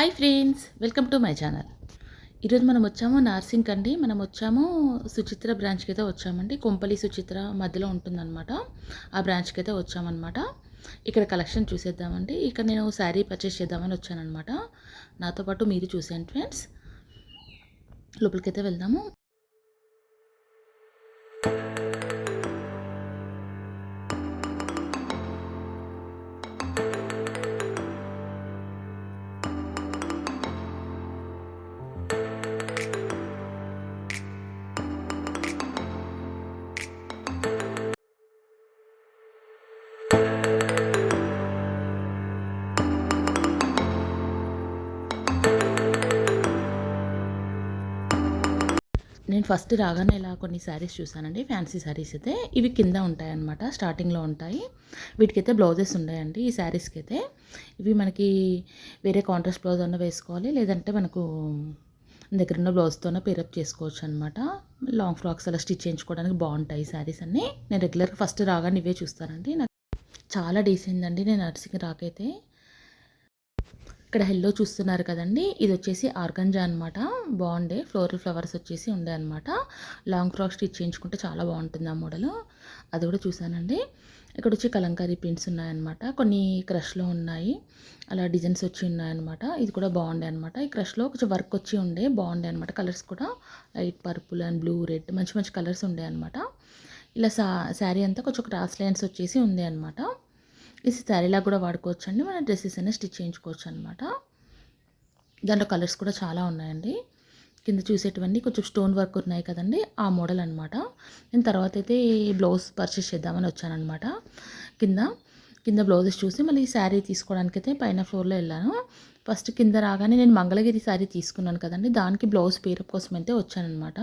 Hi friends, welcome to my channel. ఈరోజు మనం వచ్చాము నార్సింగ్ అండి. మనం వచ్చాము సుచిత్ర బ్రాంచ్కి అయితే వచ్చామండి. కొంపలి సుచిత్ర మధ్యలో ఉంటుందన్నమాట. ఆ బ్రాంచ్కి అయితే వచ్చామన్నమాట. ఇక్కడ కలెక్షన్ చూసేద్దామండి. ఇక్కడ నేను శారీ పర్చేస్ చేద్దామని వచ్చానన్నమాట. నాతో పాటు మీరు చూసేయండి ఫ్రెండ్స్. లోపలికైతే వెళ్దాము. నేను ఫస్ట్ రాగానే ఇలా కొన్ని శారీస్ చూసానండి. ఫ్యాన్సీ శారీస్ అయితే ఇవి కింద ఉంటాయన్నమాట, స్టార్టింగ్లో ఉంటాయి. వీటికైతే బ్లౌజెస్ ఉన్నాయండి. ఈ శారీస్కి అయితే ఇవి మనకి వేరే కాంట్రాస్ట్ బ్లౌజ్ అన్న వేసుకోవాలి, లేదంటే మనకు దగ్గర ఉన్న బ్లౌజ్తోనే పేరప్ చేసుకోవచ్చు అనమాట. లాంగ్ ఫ్రాక్స్ అలా స్టిచ్ చేయించుకోవడానికి బాగుంటాయి ఈ శారీస్ అన్నీ. నేను రెగ్యులర్గా ఫస్ట్ రాగానే ఇవే చూస్తానండి. నాకు చాలా డీసెంట్ అండి. నేను నర్సింగ్ రాకైతే ఇక్కడ హెల్లో చూస్తున్నారు కదండి, ఇది వచ్చేసి ఆర్గంజా అనమాట. బాగుండే ఫ్లోరల్ ఫ్లవర్స్ వచ్చేసి ఉండే అనమాట. లాంగ్ ఫ్రాక్ స్టిచ్ చేయించుకుంటే చాలా బాగుంటుంది ఆ మోడల్. అది కూడా చూసానండి. ఇక్కడ వచ్చి కలంకారీ ప్రింట్స్ ఉన్నాయన్నమాట. కొన్ని క్రష్లో ఉన్నాయి, అలా డిజైన్స్ వచ్చి ఉన్నాయన్నమాట. ఇది కూడా బాగుండే అనమాట. ఈ క్రష్లో కొంచెం వర్క్ వచ్చి ఉండే బాగుండే అనమాట. కలర్స్ కూడా light purple and blue, red, మంచి మంచి కలర్స్ ఉండే అనమాట. ఇలా శారీ అంతా కొంచెం క్రాస్ లైన్స్ వచ్చేసి ఉంది అనమాట. ఇది శారీలా కూడా వాడుకోవచ్చు అండి. మన డ్రెస్సెస్ అయినా స్టిచ్ చేయించుకోవచ్చు అనమాట. దాంట్లో కలర్స్ కూడా చాలా ఉన్నాయండి. కింద చూసేటివన్నీ కొంచెం స్టోన్ వర్క్ ఉన్నాయి కదండి, ఆ మోడల్ అనమాట. నేను తర్వాత అయితే బ్లౌజ్ పర్చేస్ చేద్దామని వచ్చానమాట. కింద కింద బ్లౌజెస్ చూసి మళ్ళీ శారీ తీసుకోవడానికి అయితే పైన ఫ్లోర్లో వెళ్ళాను. ఫస్ట్ కింద రాగానే నేను మంగళగిరి శారీ తీసుకున్నాను కదండి, దానికి బ్లౌజ్ పేరప్ కోసం అయితే వచ్చానమాట.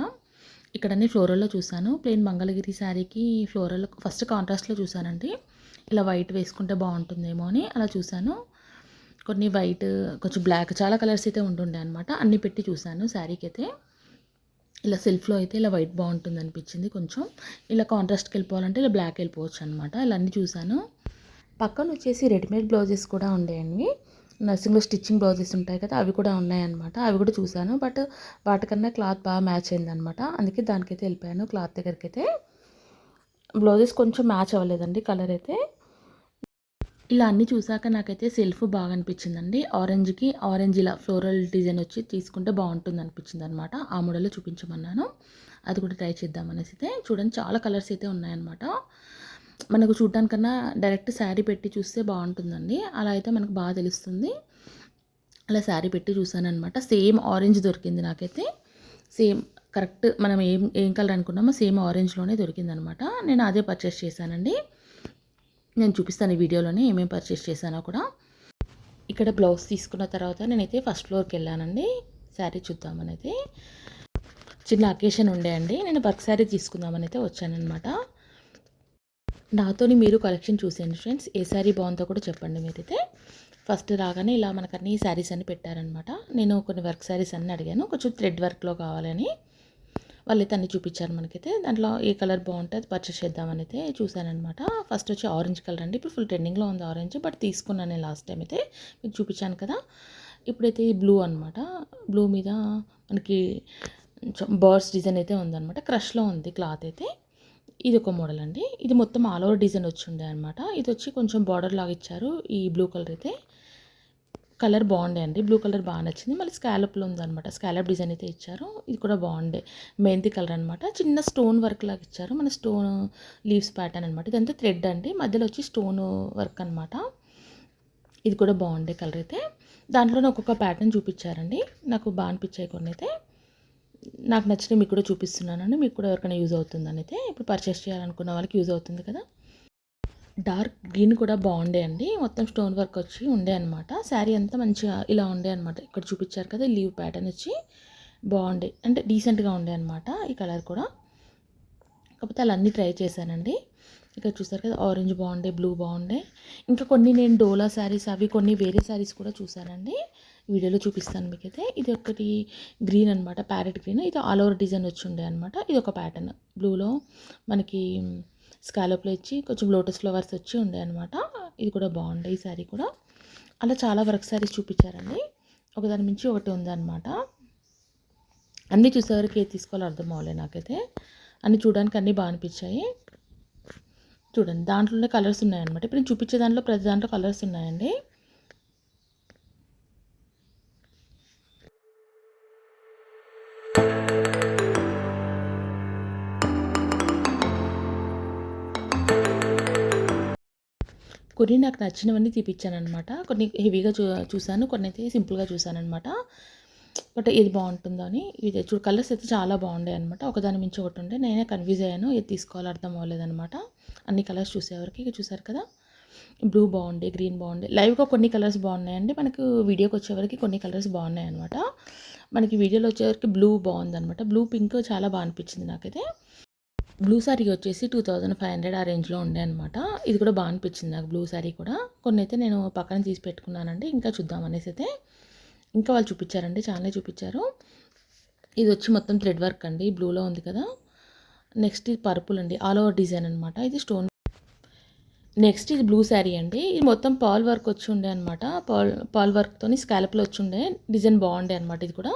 ఇక్కడన్నీ ఫ్లోరల్లో చూశాను. ప్లెయిన్ మంగళగిరి శారీకి ఫ్లోరల్ ఫస్ట్ కాంట్రాస్ట్లో చూశానండి. ఇలా వైట్ వేసుకుంటే బాగుంటుందేమో అని అలా చూశాను. కొన్ని వైట్, కొంచెం బ్లాక్, చాలా కలర్స్ అయితే ఉంటుండే అనమాట. అన్నీ పెట్టి చూశాను. శారీకి అయితే ఇలా సెల్ఫ్లో అయితే ఇలా వైట్ బాగుంటుంది అనిపించింది. కొంచెం ఇలా కాంట్రాస్ట్కి వెళ్ళిపోవాలంటే ఇలా బ్లాక్ వెళ్ళిపోవచ్చు అనమాట. ఇలా అన్నీ చూశాను. పక్కన వచ్చేసి రెడీమేడ్ బ్లౌజెస్ కూడా ఉండేయండి. నర్సింగ్లో స్టిచ్చింగ్ బ్లౌజెస్ ఉంటాయి కదా, అవి కూడా ఉన్నాయన్నమాట. అవి కూడా చూశాను. బట్ వాటికన్నా క్లాత్ బాగా మ్యాచ్ అయిందనమాట. అందుకే దానికైతే వెళ్ళిపోయాను. క్లాత్ దగ్గరికి అయితే బ్లౌజెస్ కొంచెం మ్యాచ్ అవ్వలేదండి కలర్ అయితే. ఇలా అన్నీ చూసాక నాకైతే సెల్ఫ్ బాగా అనిపించిందండి. ఆరెంజ్కి ఆరెంజ్ ఇలా ఫ్లోరల్ డిజైన్ వచ్చి తీసుకుంటే బాగుంటుంది అనిపించింది అనమాట. ఆ మోడల్లో చూపించమన్నాను. అది కూడా ట్రై చేద్దామనేసి అయితే చూడండి, చాలా కలర్స్ అయితే ఉన్నాయన్నమాట. మనకు చూడడానికన్నా డైరెక్ట్ శారీ పెట్టి చూస్తే బాగుంటుందండి. అలా అయితే మనకు బాగా తెలుస్తుంది. అలా శారీ పెట్టి చూసానమాట. సేమ్ ఆరెంజ్ దొరికింది నాకైతే. సేమ్ కరెక్ట్ మనం ఏం ఏం కలర్ అనుకున్నామో సేమ్ ఆరెంజ్లోనే దొరికిందనమాట. నేను అదే పర్చేస్ చేశానండి. నేను చూపిస్తాను ఈ వీడియోలోనే ఏమేమి పర్చేస్ చేశానో కూడా. ఇక్కడ బ్లౌజ్ తీసుకున్న తర్వాత నేనైతే ఫస్ట్ ఫ్లోర్కి వెళ్ళానండి. శారీ చూద్దామని అయితే. చిన్న అకేషన్ ఉండే అండి. నేను వర్క్ శారీ తీసుకుందామని అయితే వచ్చానమాట. నాతోని మీరు కలెక్షన్ చూసేయండి ఫ్రెండ్స్. ఏ శారీ బాగుందో కూడా చెప్పండి మీరైతే. ఫస్ట్ రాగానే ఇలా మనకు అన్ని శారీస్ అన్ని పెట్టారనమాట. నేను కొన్ని వర్క్ శారీస్ అన్నీ అడిగాను, కొంచెం థ్రెడ్ వర్క్లో కావాలని. వాళ్ళైతే అన్నీ చూపించారు మనకైతే. దాంట్లో ఏ కలర్ బాగుంటే అది పర్చేస్ చేద్దామని అయితే చూశానమాట. ఫస్ట్ వచ్చి ఆరెంజ్ కలర్ అండి. ఇప్పుడు ఫుల్ ట్రెండింగ్లో ఉంది ఆరెంజ్, బట్ తీసుకున్నాను నేను లాస్ట్ టైం అయితే, మీకు చూపించాను కదా. ఇప్పుడైతే ఈ బ్లూ అనమాట. బ్లూ మీద మనకి బర్డ్స్ డిజైన్ అయితే ఉందన్నమాట. క్రష్లో ఉంది క్లాత్ అయితే. ఇది ఒక మోడల్ అండి. ఇది మొత్తం ఆల్ ఓవర్ డిజైన్ వచ్చి ఉండే అనమాట. ఇది వచ్చి కొంచెం బార్డర్ లాగా ఇచ్చారు. ఈ బ్లూ కలర్ అయితే కలర్ బాగుండే అండి. బ్లూ కలర్ బాగా నచ్చింది. మళ్ళీ స్కాలప్లో ఉందనమాట. స్కాలప్ డిజైన్ అయితే ఇచ్చారు. ఇది కూడా బాగుండే. మెంతి కలర్ అనమాట. చిన్న స్టోన్ వర్క్ లాగా ఇచ్చారు. మన స్టోన్ లీవ్స్ ప్యాటర్న్ అనమాట. ఇదంతా థ్రెడ్ అండి, మధ్యలో వచ్చి స్టోన్ వర్క్ అనమాట. ఇది కూడా బాగుండే కలర్ అయితే. దాంట్లోనే ఒక్కొక్క ప్యాటర్న్ చూపించారండి. నాకు బాగా అనిపించాయి కొన్ని అయితే. నాకు నచ్చినవి మీకు కూడా చూపిస్తున్నానండి. మీకు కూడా ఎవరికైనా యూజ్ అవుతుందని అయితే. ఇప్పుడు పర్చేస్ చేయాలనుకున్న వాళ్ళకి యూజ్ అవుతుంది కదా. డార్క్ గ్రీన్ కూడా బాగుండే అండి. మొత్తం స్టోన్ వర్క్ వచ్చి ఉండే అనమాట. శారీ అంతా మంచిగా ఇలా ఉండే అనమాట. ఇక్కడ చూపించారు కదా, లీవ్ ప్యాటర్న్ వచ్చి బాగుండే, అంటే డీసెంట్గా ఉండే అనమాట ఈ కలర్ కూడా. కాకపోతే అలా అన్నీ ట్రై చేశానండి. ఇక్కడ చూసారు కదా, ఆరెంజ్ బాగుండే, బ్లూ బాగుండే. ఇంకా కొన్ని నేను డోలా శారీస్ అవి కొన్ని వేరే శారీస్ కూడా చూసానండి. వీడియోలో చూపిస్తాను మీకైతే. ఇది ఒకటి గ్రీన్ అనమాట, ప్యారెట్ గ్రీన్. ఇది ఆల్ ఓవర్ డిజైన్ వచ్చి ఉండే అనమాట. ఇది ఒక ప్యాటర్న్ బ్లూలో మనకి స్కాలప్లో ఇచ్చి కొంచెం లోటస్ ఫ్లవర్స్ వచ్చి ఉండే అనమాట. ఇది కూడా బాగుండే ఈ శారీ కూడా. అలా చాలా వర్క్ శారీస్ చూపించారండి. ఒకదాని మించి ఒకటి ఉందన్నమాట. అన్నీ చూసేవరకు ఏది తీసుకోవాలో అర్థం అవ్వలేదు నాకైతే. అన్నీ చూడడానికి అన్నీ బాగా అనిపించాయి. చూడండి దాంట్లోనే కలర్స్ ఉన్నాయన్నమాట. ఇప్పుడు నేను చూపించే దాంట్లో ప్రతి దాంట్లో కలర్స్ ఉన్నాయండి. కొన్ని నాకు నచ్చినవన్నీ తీపిచ్చాననమాట. కొన్ని హెవీగా చూసాను, కొన్ని అయితే సింపుల్గా చూసాననమాట. బట్ ఏది బాగుంటుందో అని ఇది కలర్స్ అయితే చాలా బాగుండే అనమాట. ఒకదాని మించి ఒకటి ఉండే. నేనే కన్ఫ్యూజ్ అయ్యాను, ఏది తీసుకోవాలో అర్థం అవ్వలేదనమాట. అన్ని కలర్స్ చూసేవరకు ఇక చూసారు కదా, బ్లూ బాగుండే, గ్రీన్ బాగుండే. లైవ్గా కొన్ని కలర్స్ బాగున్నాయండి, మనకు వీడియోకి వచ్చేవరకు కొన్ని కలర్స్ బాగున్నాయి అనమాట. మనకి వీడియోలో వచ్చేవరకు బ్లూ బాగుందనమాట. బ్లూ పింక్ చాలా బాగా అనిపించింది నాకైతే. బ్లూ శారీ వచ్చేసి 2500 ఆ రేంజ్లో ఉండే అనమాట. ఇది కూడా బాగా అనిపించింది నాకు బ్లూ శారీ కూడా. కొన్ని అయితే నేను పక్కన తీసి పెట్టుకున్నానండి, ఇంకా చూద్దాం అనేసి అయితే. ఇంకా వాళ్ళు చూపించారండి, చాలానే చూపించారు. ఇది వచ్చి మొత్తం థ్రెడ్ వర్క్ అండి, బ్లూలో ఉంది కదా. నెక్స్ట్ ఇది పర్పుల్ అండి, ఆల్ ఓవర్ డిజైన్ అనమాట. ఇది స్టోన్. నెక్స్ట్ ఇది బ్లూ శారీ అండి. ఇది మొత్తం పాల్ వర్క్ వచ్చి ఉండే అనమాట. పాల్ వర్క్తోని స్కాలప్లో వచ్చి ఉండే డిజైన్ బాగుండే అనమాట. ఇది కూడా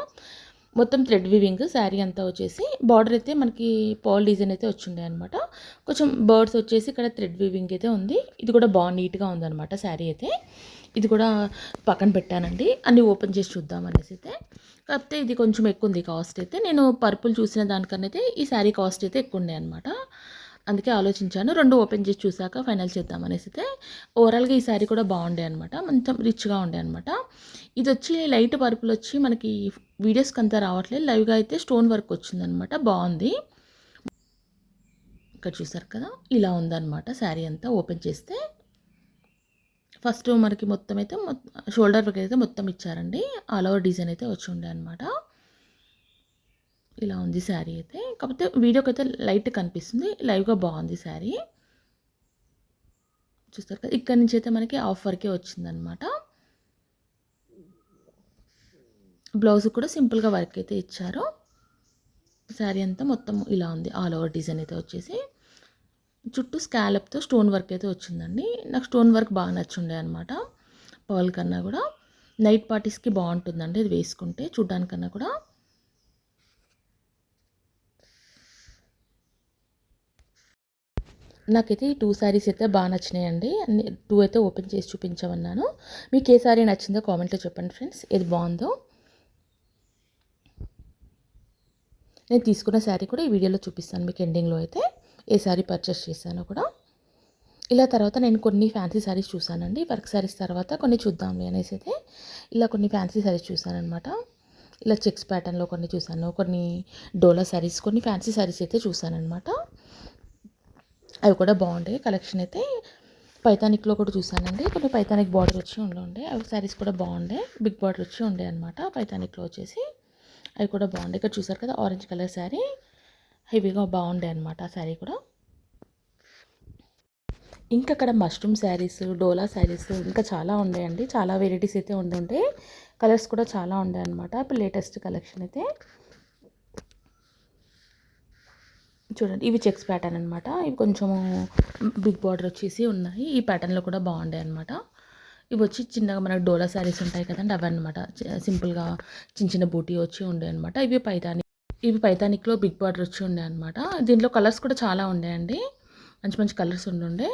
మొత్తం థ్రెడ్ వీవింగ్ శారీ అంతా వచ్చేసి. బార్డర్ అయితే మనకి పాల్ డిజైన్ అయితే వచ్చిండే అనమాట. కొంచెం బర్డ్స్ వచ్చేసి ఇక్కడ థ్రెడ్ వీవింగ్ అయితే ఉంది. ఇది కూడా బాగా నీట్గా ఉందన్నమాట శారీ అయితే. ఇది కూడా పక్కన పెట్టానండి, అన్నీ ఓపెన్ చేసి చూద్దాం అనేసి అయితే. కాకపోతే ఇది కొంచెం ఎక్కువ ఉంది కాస్ట్ అయితే. నేను పర్పుల్ చూసిన దానికన్నా అయితే ఈ శారీ కాస్ట్ అయితే ఎక్కువ ఉండే అనమాట. అందుకే ఆలోచించాను, రెండు ఓపెన్ చేసి చూసాక ఫైనల్ చేద్దాం అనేసి అయితే. ఓవరాల్గా ఈ శారీ కూడా బాగుండే అనమాట, కొంచెం రిచ్గా ఉండే అనమాట. ఇది వచ్చి లైట్ పర్పుల్ వచ్చి మనకి వీడియోస్కి అంతా రావట్లేదు, లైవ్గా అయితే స్టోన్ వర్క్ వచ్చిందనమాట, బాగుంది. ఇక్కడ చూసారు కదా, ఇలా ఉందన్నమాట శారీ అంతా. ఓపెన్ చేస్తే ఫస్ట్ మనకి మొత్తం అయితే షోల్డర్ వర్క్ అయితే మొత్తం ఇచ్చారండి. ఆల్ ఓవర్ డిజైన్ అయితే వచ్చి ఉండే అనమాట. ఇలా ఉంది శారీ అయితే. కాకపోతే వీడియోకి అయితే లైట్ కనిపిస్తుంది, లైవ్గా బాగుంది శారీ. చూస్తారు కదా, ఇక్కడ నుంచి అయితే మనకి ఆఫ్ వర్కే వచ్చిందనమాట. బ్లౌజ్ కూడా సింపుల్గా వర్క్ అయితే ఇచ్చారు. శారీ అంతా మొత్తం ఇలా ఉంది, ఆల్ ఓవర్ డిజైన్ అయితే వచ్చేసి. చుట్టూ స్కాలప్తో స్టోన్ వర్క్ అయితే వచ్చిందండి. నాకు స్టోన్ వర్క్ బాగా నచ్చుండే అనమాట, పర్ల్ కన్నా కూడా. నైట్ పార్టీస్కి బాగుంటుందండి ఇది వేసుకుంటే, చూడ్డానికన్నా కూడా. నాకైతే ఈ 2 శారీస్ అయితే బాగా నచ్చినాయండి. అన్ని 2 అయితే ఓపెన్ చేసి చూపించమన్నాను. మీకు ఏ శారీ నచ్చిందో కామెంట్లో చెప్పండి ఫ్రెండ్స్, ఏది బాగుందో. నేను తీసుకున్న శారీ కూడా ఈ వీడియోలో చూపిస్తాను మీకు ఎండింగ్లో అయితే, ఏ శారీ పర్చేస్ చేశానో కూడా. ఇలా తర్వాత నేను కొన్ని ఫ్యాన్సీ శారీస్ చూసానండి. వర్క్ శారీస్ తర్వాత కొన్ని చూద్దాంలే అనేసి అయితే ఇలా కొన్ని ఫ్యాన్సీ శారీస్ చూసానమాట. ఇలా చెక్స్ ప్యాటర్న్లో కొన్ని చూసాను, కొన్ని డోలా శారీస్, కొన్ని ఫ్యాన్సీ శారీస్ అయితే చూసానమాట. అవి కూడా బాగుంటాయి కలెక్షన్ అయితే. పైతానిక్లో కూడా చూసానండి, కొన్ని పైతానిక్ బార్డర్ వచ్చి ఉండే అవి శారీస్ కూడా బాగుండే, బిగ్ బార్డర్ వచ్చి ఉండే అనమాట పైతానిక్లో వచ్చేసి. అవి కూడా బాగుండే. ఇక్కడ చూసారు కదా, ఆరెంజ్ కలర్ శారీ హెవీగా బాగుండే అనమాట ఆ శారీ కూడా. ఇంకా అక్కడ మష్రూమ్ శారీస్, డోలా శారీస్ ఇంకా చాలా ఉన్నాయండి. చాలా వెరైటీస్ అయితే ఉండే, కలర్స్ కూడా చాలా ఉండే అనమాట. ఇప్పుడు లేటెస్ట్ కలెక్షన్ అయితే చూడండి. ఇవి చెక్స్ ప్యాటర్న్ అనమాట. ఇవి కొంచెము బిగ్ బార్డర్ వచ్చేసి ఉన్నాయి. ఈ ప్యాటర్న్లో కూడా బాగుండే అనమాట. ఇవి వచ్చి చిన్నగా మనకు డోలా శారీస్ ఉంటాయి కదండి, అవి అనమాట. సింపుల్గా చిన్న చిన్న బూటీ వచ్చి ఉండే అనమాట. ఇవి పైతానిక్లో బిగ్ బార్డర్ వచ్చి ఉండే అనమాట. దీంట్లో కలర్స్ కూడా చాలా ఉన్నాయండి, మంచి మంచి కలర్స్ ఉండే.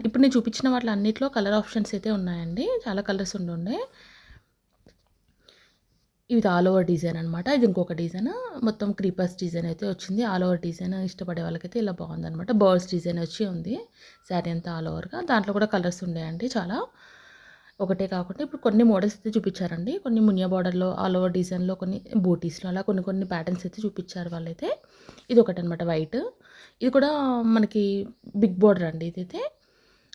ఇప్పుడు నేను చూపించిన వాటిలో అన్నిట్లో కలర్ ఆప్షన్స్ అయితే ఉన్నాయండి, చాలా కలర్స్ ఉండే. ఇది ఆల్ ఓవర్ డిజైన్ అనమాట. ఇది ఇంకొక డిజైన్, మొత్తం క్రీపర్స్ డిజైన్ అయితే వచ్చింది. ఆల్ ఓవర్ డిజైన్ ఇష్టపడే వాళ్ళకైతే ఇలా బాగుందనమాట. బర్డ్స్ డిజైన్ వచ్చి ఉంది శారీ అంతా ఆల్ ఓవర్గా. దాంట్లో కూడా కలర్స్ ఉన్నాయండి చాలా, ఒకటే కాకుండా ఇప్పుడు కొన్ని మోడల్స్ అయితే చూపించారండి. కొన్ని మునియా బార్డర్లో, ఆల్ ఓవర్ డిజైన్లో, కొన్ని బూటీస్లో, అలా కొన్ని కొన్ని ప్యాటర్న్స్ అయితే చూపించారు వాళ్ళైతే. ఇది ఒకటి అనమాట వైట్. ఇది కూడా మనకి బిగ్ బార్డర్ అండి, ఇదైతే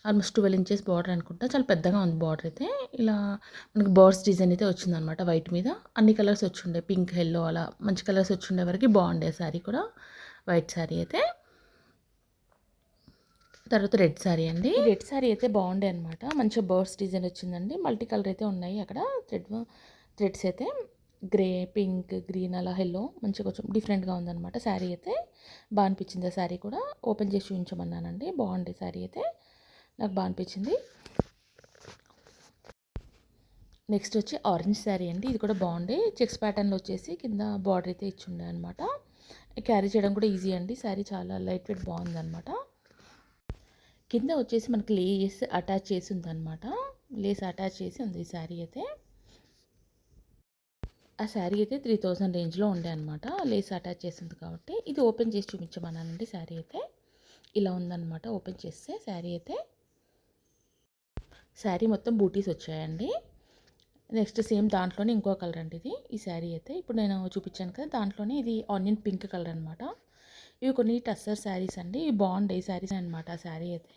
ఆల్మోస్ట్ 12 ఇంచెస్ బార్డర్ అనుకుంటా, చాలా పెద్దగా ఉంది బార్డర్ అయితే. ఇలా మనకి బర్డ్స్ డిజైన్ అయితే వచ్చిందనమాట వైట్ మీద. అన్ని కలర్స్ వచ్చిండే, పింక్, ఎల్లో, అలా మంచి కలర్స్ వచ్చిండే వరకు బాగుండే శారీ కూడా, వైట్ శారీ అయితే. తర్వాత రెడ్ శారీ అండి. రెడ్ శారీ అయితే బాగుండే అనమాట, మంచిగా బర్డ్స్ డిజైన్ వచ్చిందండి. మల్టీ కలర్ అయితే ఉన్నాయి అక్కడ. థ్రెడ్స్ అయితే గ్రే, పింక్, గ్రీన్, అలా ఎల్లో, మంచిగా కొంచెం డిఫరెంట్గా ఉందన్నమాట శారీ అయితే. బాగా అనిపించింది ఆ శారీ కూడా. ఓపెన్ చేసి చూపించమన్నానండి, బాగుండే శారీ అయితే, నాకు బాగా అనిపించింది. నెక్స్ట్ వచ్చి ఆరెంజ్ శారీ అండి. ఇది కూడా బాగుండే చెక్స్ ప్యాటర్న్లో వచ్చేసి కింద బార్డర్ అయితే ఇచ్చిండే అనమాట. క్యారీ చేయడం కూడా ఈజీ అండి. శారీ చాలా లైట్ వెయిట్ బాగుందనమాట. కింద వచ్చేసి మనకి లేస్ అటాచ్ చేసి ఉందనమాట. లేస్ అటాచ్ చేసి ఉంది ఈ శారీ అయితే. ఆ శారీ అయితే 3000 రేంజ్లో ఉండే అనమాట. లేస్ అటాచ్ చేసింది కాబట్టి ఇది ఓపెన్ చేసి చూపించమన్నానండి. శారీ అయితే ఇలా ఉందన్నమాట. ఓపెన్ చేస్తే శారీ మొత్తం బూటీస్ వచ్చాయండి. నెక్స్ట్ సేమ్ దాంట్లోనే ఇంకో కలర్ అండి ఇది. ఈ శారీ అయితే ఇప్పుడు నేను చూపించాను కదా, దాంట్లోనే ఇది ఆనియన్ పింక్ కలర్ అనమాట. ఇవి కొన్ని టస్సర్ శారీస్ అండి. ఇవి బాగుంటాయి శారీస్ అనమాట. ఆ శారీ అయితే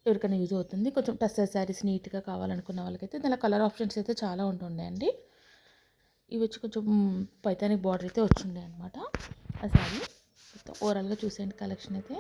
ఎవరికైనా యూజ్ అవుతుంది. కొంచెం టస్సర్ శారీస్ నీట్గా కావాలనుకున్న వాళ్ళకైతే దానిలో కలర్ ఆప్షన్స్ అయితే చాలా ఉంటుండే అండి. ఇవి వచ్చి కొంచెం పైతానిక్ బార్డర్ అయితే వచ్చిండే అనమాట ఆ శారీ. ఓవరాల్గా చూసేయండి కలెక్షన్ అయితే.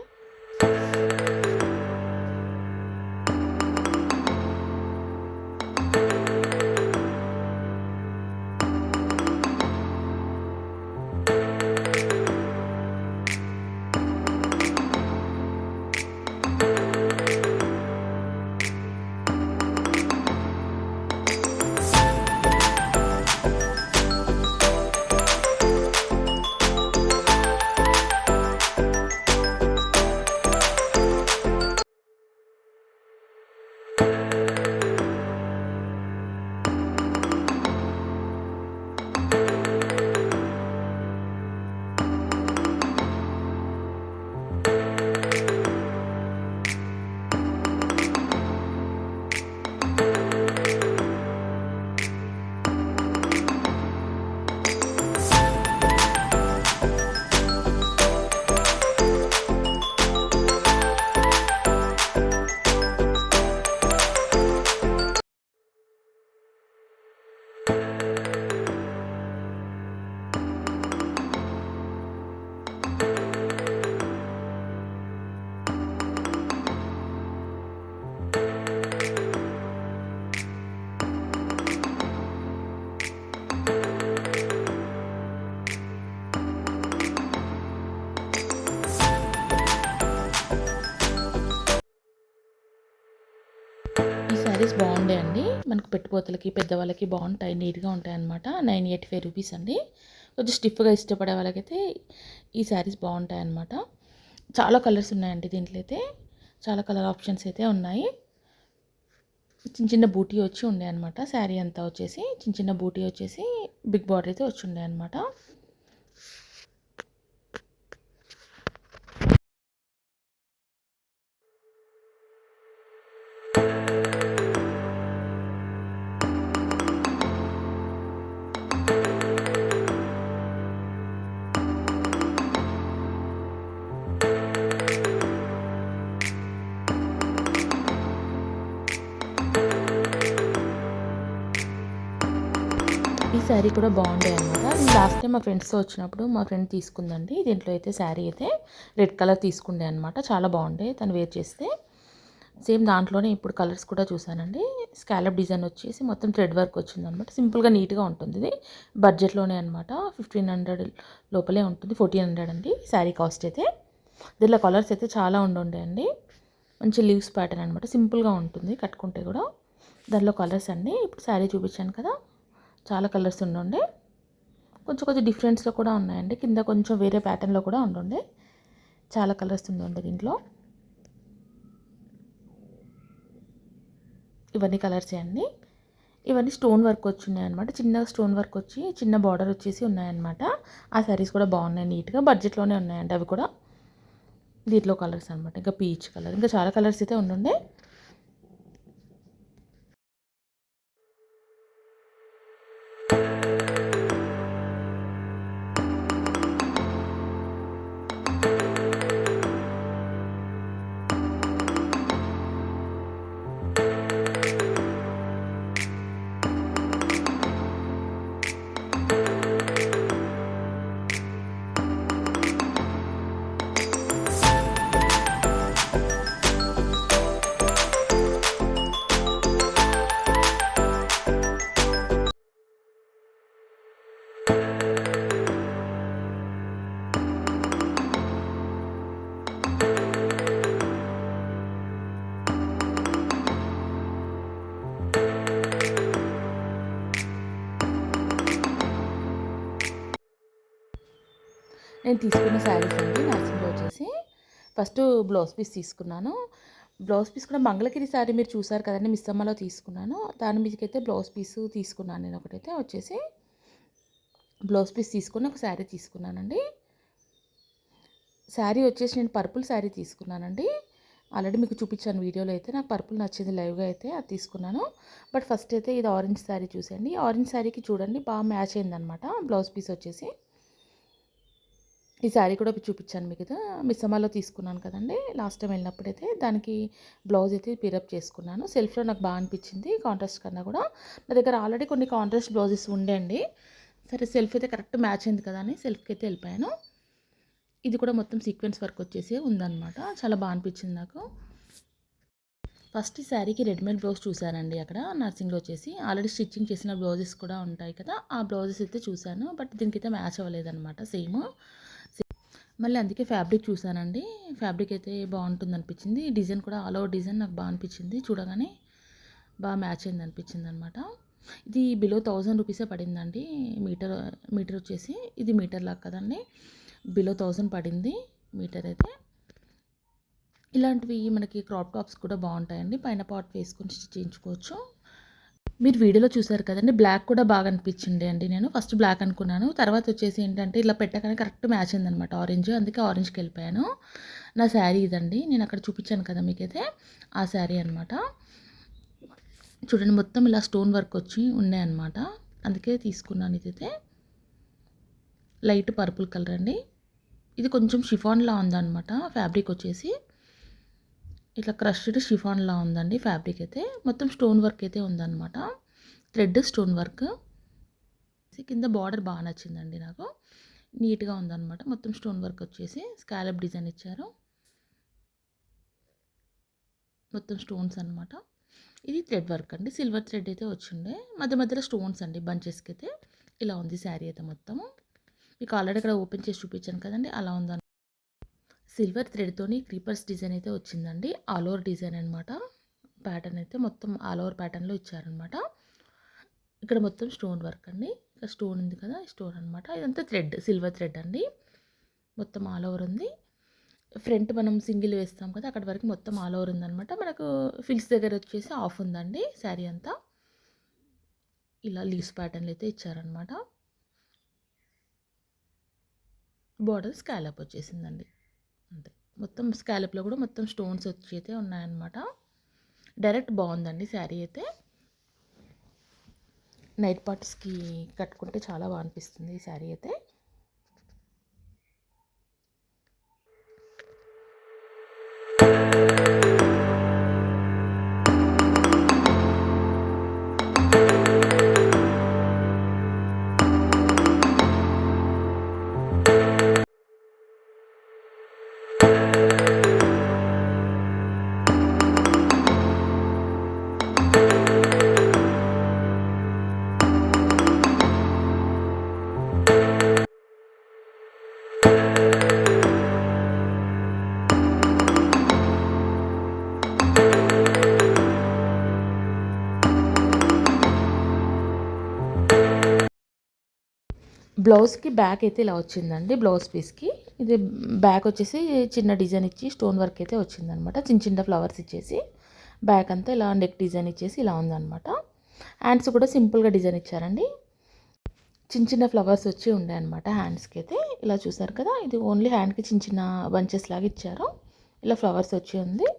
శారీస్ బాగుండే అండి. మనకు పెట్టుపోతలకి పెద్దవాళ్ళకి బాగుంటాయి, నీట్గా ఉంటాయి అనమాట. 985 రూపీస్ అండి. కొంచెం స్టిఫ్గా ఇష్టపడే వాళ్ళకైతే ఈ శారీస్ బాగుంటాయి అనమాట. చాలా కలర్స్ ఉన్నాయండి దీంట్లో అయితే. చాలా కలర్ ఆప్షన్స్ అయితే ఉన్నాయి. చిన్న చిన్న బూటీ వచ్చి ఉండే అనమాట. శారీ అంతా వచ్చేసి చిన్న చిన్న బూటీ వచ్చేసి బిగ్ బార్డర్ అయితే వచ్చి ఉండే అనమాట. ఈ శారీ కూడా బాగుండే అనమాట. నేను లాస్ట్ టైం మా ఫ్రెండ్స్తో వచ్చినప్పుడు మా ఫ్రెండ్ తీసుకుందండి. దీంట్లో అయితే శారీ అయితే రెడ్ కలర్ తీసుకుండే అనమాట. చాలా బాగుండే తను వేర్ చేస్తే. సేమ్ దాంట్లోనే ఇప్పుడు కలర్స్ కూడా చూసానండి. స్కాలప్ డిజైన్ వచ్చేసి మొత్తం థ్రెడ్ వర్క్ వచ్చింది అనమాట. సింపుల్గా నీట్గా ఉంటుంది. ఇది బడ్జెట్లోనే అనమాట. 1500 లోపలే ఉంటుంది. 1400 అండి శారీ కాస్ట్ అయితే. దీంట్లో కలర్స్ అయితే చాలా ఉండే అండి. మంచి లీవ్స్ ప్యాటర్న్ అనమాట. సింపుల్గా ఉంటుంది కట్టుకుంటే కూడా. దానిలో కలర్స్ అండి ఇప్పుడు శారీ చూపించాను కదా, చాలా కలర్స్ ఉండే. కొంచెం కొంచెం డిఫరెన్స్లో కూడా ఉన్నాయండి. కింద కొంచెం వేరే ప్యాటర్న్లో కూడా ఉండే. చాలా కలర్స్ ఉండే దీంట్లో. ఇవన్నీ కలర్సే అండి. ఇవన్నీ స్టోన్ వర్క్ వచ్చినాయి అనమాట. చిన్న స్టోన్ వర్క్ వచ్చి చిన్న బార్డర్ వచ్చేసి ఉన్నాయన్నమాట. ఆ శారీస్ కూడా బాగున్నాయి, నీట్గా బడ్జెట్లోనే ఉన్నాయండి అవి కూడా. దీంట్లో కలర్స్ అనమాట. ఇంకా పీచ్ కలర్, ఇంకా చాలా కలర్స్ అయితే ఉండే. నేను తీసుకున్న శారీస్ అండి నర్సింగ్లో వచ్చేసి ఫస్ట్ బ్లౌజ్ పీస్ తీసుకున్నాను. బ్లౌజ్ పీస్ కూడా మంగళగిరి శారీ మీరు చూసారు కదండి, మిస్సమ్మలో తీసుకున్నాను. దాని మీదకైతే బ్లౌజ్ పీస్ తీసుకున్నాను. నేను ఒకటైతే వచ్చేసి బ్లౌజ్ పీస్ తీసుకుని ఒక శారీ తీసుకున్నానండి. శారీ వచ్చేసి నేను పర్పుల్ శారీ తీసుకున్నానండి. ఆల్రెడీ మీకు చూపించాను వీడియోలో అయితే. నాకు పర్పుల్ నచ్చింది లైవ్గా అయితే అది తీసుకున్నాను. బట్ ఫస్ట్ అయితే ఇది ఆరెంజ్ శారీ చూసండి. ఆరెంజ్ శారీకి చూడండి బాగా మ్యాచ్ అయిందనమాట బ్లౌజ్ పీస్ వచ్చేసి. ఈ శారీ కూడా చూపించాను మీకు కదా, మిస్సమ్మలో తీసుకున్నాను కదండి లాస్ట్ టైం వెళ్ళినప్పుడైతే. దానికి బ్లౌజ్ అయితే పిరప్ చేసుకున్నాను. సెల్ఫ్లో నాకు బాగా అనిపించింది కాంట్రాస్ట్ కన్నా కూడా. నా దగ్గర ఆల్రెడీ కొన్ని కాంట్రాస్ట్ బ్లౌజెస్ ఉండే అండి. సరే సెల్ఫ్ అయితే కరెక్ట్ మ్యాచ్ అయింది కదా అని సెల్ఫ్కి అయితే వెళ్ళిపోయాను. ఇది కూడా మొత్తం సీక్వెన్స్ వర్క్ వచ్చేసి ఉందన్నమాట. చాలా బాగా అనిపించింది నాకు. ఫస్ట్ ఈ శారీకి రెడీమేడ్ బ్లౌజ్ చూశానండి అక్కడ నర్సింగ్లో వచ్చేసి. ఆల్రెడీ స్టిచ్చింగ్ చేసిన బ్లౌజెస్ కూడా ఉంటాయి కదా, ఆ బ్లౌజెస్ అయితే చూశాను. బట్ దీనికైతే మ్యాచ్ అవ్వలేదన్నమాట సేమ్. మళ్ళీ అందుకే ఫ్యాబ్రిక్ చూశానండి. ఫ్యాబ్రిక్ అయితే బాగుంటుంది అనిపించింది. డిజైన్ కూడా ఆల్ ఓవర్ డిజైన్ నాకు బాగా అనిపించింది. చూడగానే బాగా మ్యాచ్ అయింది అనిపించింది అనమాట. ఇది బిలో 1000 రూపీసే పడిందండి మీటర్ వచ్చేసి. ఇది మీటర్ లాగా కదండి, బిలో 1000 పడింది మీటర్ అయితే. ఇలాంటివి మనకి క్రాప్ టాప్స్ కూడా బాగుంటాయండి. పైన పాట్ వేసుకొని స్టిచ్ చేయించుకోవచ్చు. మీరు వీడియోలో చూసారు కదండి, బ్లాక్ కూడా బాగా అనిపించింది అండి. నేను ఫస్ట్ బ్లాక్ అనుకున్నాను, తర్వాత వచ్చేసి ఏంటంటే ఇలా పెట్టగానే కరెక్ట్ మ్యాచ్ అయిందనమాట ఆరెంజ్. అందుకే ఆరెంజ్కి వెళ్ళిపోయాను. నా శారీ ఇదండి, నేను అక్కడ చూపించాను కదా మీకైతే, ఆ శారీ అనమాట. చూడండి మొత్తం ఇలా స్టోన్ వర్క్ వచ్చి ఉన్నాయన్నమాట. అందుకే తీసుకున్నాను. ఇదైతే లైట్ పర్పుల్ కలర్ అండి. ఇది కొంచెం షిఫాన్లా ఉందన్నమాట ఫ్యాబ్రిక్ వచ్చేసి. ఇట్లా క్రష్డ్ షిఫాన్లా ఉందండి ఫ్యాబ్రిక్ అయితే. మొత్తం స్టోన్ వర్క్ అయితే ఉందన్నమాట, థ్రెడ్ స్టోన్ వర్క్. కింద బార్డర్ బాగా నచ్చిందండి నాకు, నీట్గా ఉందన్నమాట. మొత్తం స్టోన్ వర్క్ వచ్చేసి స్కాలప్ డిజైన్ ఇచ్చారు, మొత్తం స్టోన్స్ అనమాట. ఇది థ్రెడ్ వర్క్ అండి, సిల్వర్ థ్రెడ్ అయితే వచ్చిండే, మధ్య మధ్యలో స్టోన్స్ అండి బంచెస్కి అయితే. ఇలా ఉంది శారీ అయితే మొత్తము. మీకు ఆల్రెడీ ఇక్కడ ఓపెన్ చేసి చూపించాను కదండి, అలా ఉందన్నమాట. సిల్వర్ థ్రెడ్తోని క్రీపర్స్ డిజైన్ అయితే వచ్చిందండి, ఆల్ ఓవర్ డిజైన్ అనమాట. ప్యాటర్న్ అయితే మొత్తం ఆల్ ఓవర్ ప్యాటర్న్లో ఇచ్చారనమాట. ఇక్కడ మొత్తం స్టోన్ వర్క్ అండి, ఇక్కడ స్టోన్ ఉంది కదా, స్టోన్ అనమాట. ఇదంతా థ్రెడ్, సిల్వర్ థ్రెడ్ అండి, మొత్తం ఆల్ ఓవర్ ఉంది. ఫ్రంట్ మనం సింగిల్ వేస్తాం కదా, అక్కడ వరకు మొత్తం ఆల్ ఓవర్ ఉందనమాట. మనకు ఫిల్స్ దగ్గర వచ్చేసి ఆఫ్ ఉందండి శారీ అంతా. ఇలా లీవ్స్ ప్యాటర్న్లు అయితే ఇచ్చారనమాట. బార్డర్ స్కాలప్ వచ్చేసిందండి అంతే. మొత్తం స్కాలప్లో కూడా మొత్తం స్టోన్స్ వచ్చి అయితే ఉన్నాయన్నమాట. డైరెక్ట్ బాగుందండి శారీ అయితే. నైట్ పార్ట్స్కి కట్టుకుంటే చాలా బాగా అనిపిస్తుంది ఈ శారీ అయితే. బ్లౌజ్కి బ్యాక్ అయితే ఇలా వచ్చిందండి, బ్లౌజ్ పీస్కి. ఇది బ్యాక్ వచ్చేసి చిన్న డిజైన్ ఇచ్చి స్టోన్ వర్క్ అయితే వచ్చిందనమాట, చిన్న చిన్న ఫ్లవర్స్ ఇచ్చేసి. బ్యాక్ అంతా ఇలా నెక్ డిజైన్ ఇచ్చేసి ఇలా ఉందన్నమాట. హ్యాండ్స్ కూడా సింపుల్గా డిజైన్ ఇచ్చారండి, చిన్న చిన్న ఫ్లవర్స్ వచ్చి ఉండే అనమాట హ్యాండ్స్కి అయితే. ఇలా చూసారు కదా, ఇది ఓన్లీ హ్యాండ్కి చిన్న చిన్న బంచెస్ లాగా ఇచ్చారు. ఇలా ఫ్లవర్స్ వచ్చి ఉంది.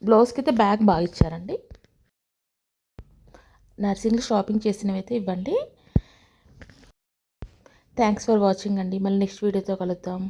బ్లౌజ్కి అయితే బ్యాక్ బాగా ఇచ్చారండి. నర్సింగ్లో షాపింగ్ చేసినవి అయితే ఇవ్వండి. థ్యాంక్స్ ఫర్ వాచింగ్ అండి. మళ్ళీ నెక్స్ట్ వీడియోతో కలుద్దాం.